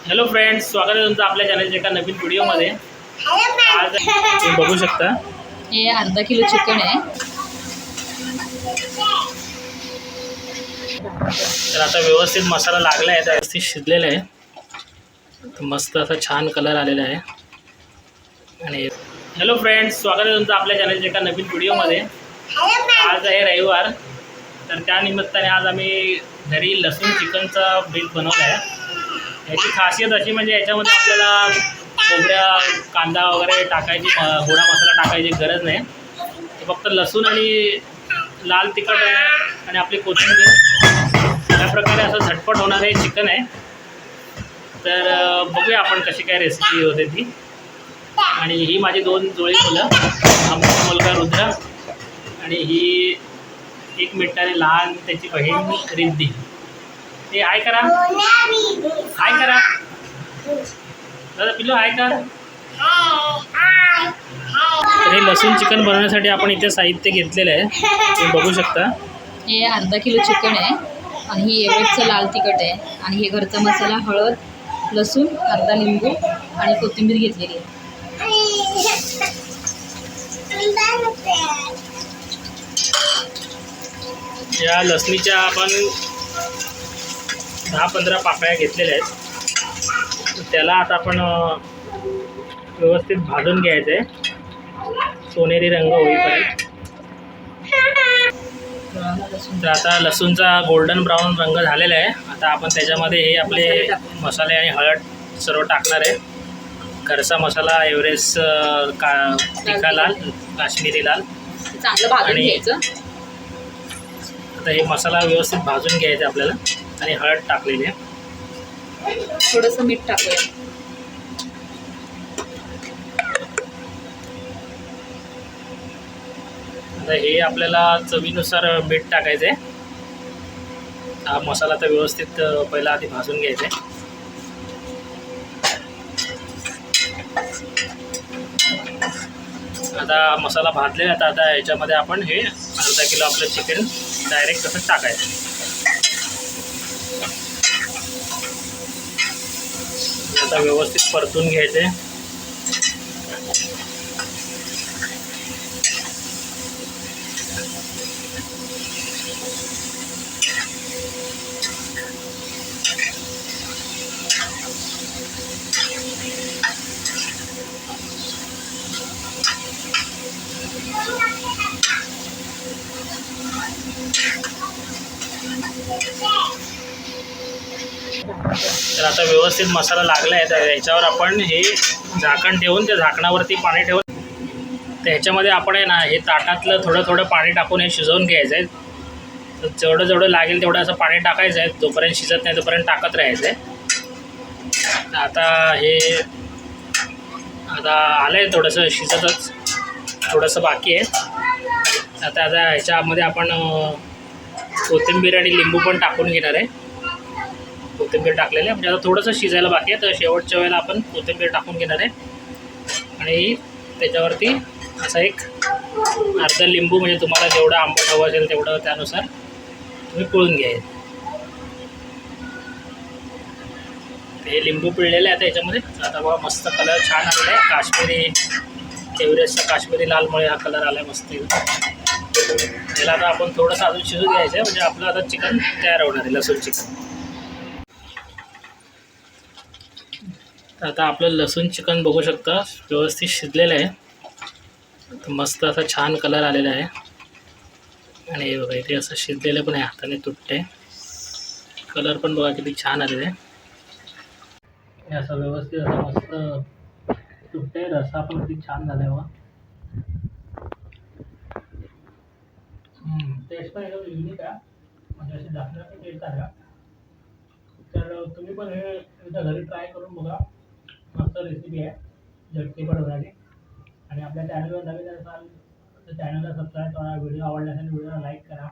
Hello friends, स्वागत आहे तुमचं आपल्या चॅनलच्या एका नवीन व्हिडिओमध्ये। आज तुम्ही बघू शकता हे अर्धा किलो चिकन आहे। तर आता व्यवस्थित मसाला लागला आहे, व्यवस्थित शिजलेला आहे, मस्त असा छान कलर आलेला आहे। आणि हॅलो फ्रेंड्स, स्वागत आहे तुमचं आपल्या चॅनलच्या एका नवीन व्हिडिओमध्ये। आज आहे रविवार, तर त्या निमित्ताने आज आम्ही घरी लसूण चिकनचा ब्रेक बनवला आहे। याची खासियत अशी म्हणजे याच्यामध्ये आपल्याला खोबऱ्या कांदा वगैरे टाकायची, गोडा मसाला टाकायची गरज नाही। फक्त लसूण आणि लाल तिखट आहे आणि आपली कोथिंबीर, या प्रकारे असं झटपट होणारे चिकन आहे। तर बघूया आपण कशी काय रेसिपी होते ती। आणि ही माझी दोन जोडी मुलं, आमचा मुलगा रुद्र आणि ही 1 मिनिटाने लहान त्याची बहीण रिद्धी। ते हाय करा, हाय करा दादा, पिल्लू हाय कर। तर हे लसूण चिकन बनवण्यासाठी आपण इथे साहित्य घेतलेलं आहे, तुम्ही बघू शकता। हे अर्धा किलो चिकन आहे आणि ही एवढेचं लाल तिखट आहे आणि हे घरचा मसाला, हळद, लसूण, अर्धा लिंबू आणि कोथिंबीर घेतलेली आहे। या लसणीच्या आपण 10-15 पाकळ्या घेतलेल्या आहेत। त्याला आता आपण व्यवस्थित भाजून घ्यायचं आहे, सोनेरी रंग होईपर्यंत। तर आता लसूणचा गोल्डन ब्राऊन रंग झालेला आहे। आता आपण त्याच्यामध्ये हे आपले मसाले आणि हळद सर्व टाकणार आहे। घरचा मसाला, एव्हरेस्ट तिखा लाल, काश्मीरी लाल, चांगलं भाजून घ्यायचं। आता हे मसाला व्यवस्थित भाजून घ्यायचा आपल्याला आणि हळद टाकलेली आहे, थोडंसं मीठ टाकूया। आता हे आपल्याला चवीनुसार मीठ टाकायचं आहे। हा मसाला तर व्यवस्थित पहिला आधी भाजून घ्यायचा आहे। आता मसाला भाजलेला, आता याच्यामध्ये आपण हे अर्धा किलो आपलं चिकन डायरेक्ट तसं टाकायचं। आता व्यवस्थित परतून घ्यायचं आहे। तर आता व्यवस्थित मसाला लागला आहे, तर याच्यावर आपण हे झाकण ठेवून त्या झाकणावरती पाणी ठेवून, तर ह्याच्यामध्ये आपण आहे ना हे ताटातलं थोडं थोडं पाणी टाकून हे शिजवून घ्यायचं आहे। तर जेवढं जेवढं लागेल तेवढं असं पाणी टाकायचं आहे, जोपर्यंत शिजत नाही तोपर्यंत टाकत राहायचं आहे। आता हे आलं आहे, थोडंसं शिजतच, थोडंसं बाकी आहे। आता ह्याच्यामध्ये आपण कोथिंबीर आणि लिंबू पण टाकून घेणार आहे। कोथिंबीर टाकलेलं आहे, म्हणजे आता थोडंसं शिजायला बाकी आहे, तर शेवटच्या वेळेला आपण कोथिंबीर टाकून घेणार आहे। आणि त्याच्यावरती असा एक अर्धा लिंबू, म्हणजे तुम्हाला जेवढं आंबट हवं असेल तेवढं त्यानुसार तुम्ही पिळून घ्यायचं। हे लिंबू पिळलेलं आहे आता याच्यामध्ये। आता बघा मस्त कलर छान आलेला आहे, काश्मीरी एव्हरेस्टचा काश्मीरी लालमुळे हा कलर आला आहे मस्त। त्याला आता आपण थोडंसं अजून शिजू द्यायचं आहे, म्हणजे आपलं आता चिकन तयार होणार आहे, लसूण चिकन। आता आपलं लसूण चिकन बघू शकता व्यवस्थित शिजलेलं आहे, मस्त असा छान कलर आलेला आहे। आणि बघा इथे असं शिजलेलं पण आहे, हाताने तुटते, कलर पण बघा किती छान आलेलं आहे। असं व्यवस्थित असं मस्त तुटते, रस्सा पण किती छान झाला आहे बघा। टेस्ट पण एकदम युनिक आहे, म्हणजे अशी दाखवण्याची टेस्ट आहे। तर तुम्ही पण हे एकदा घरी ट्राय करून बघा, मस्त रेसिपी आहे, झटपट होणारी। आणि आपल्या चॅनलवर नवीन असाल तर चॅनलला सबस्क्राईब करा, व्हिडिओ आवडला असेल व्हिडिओला लाईक करा।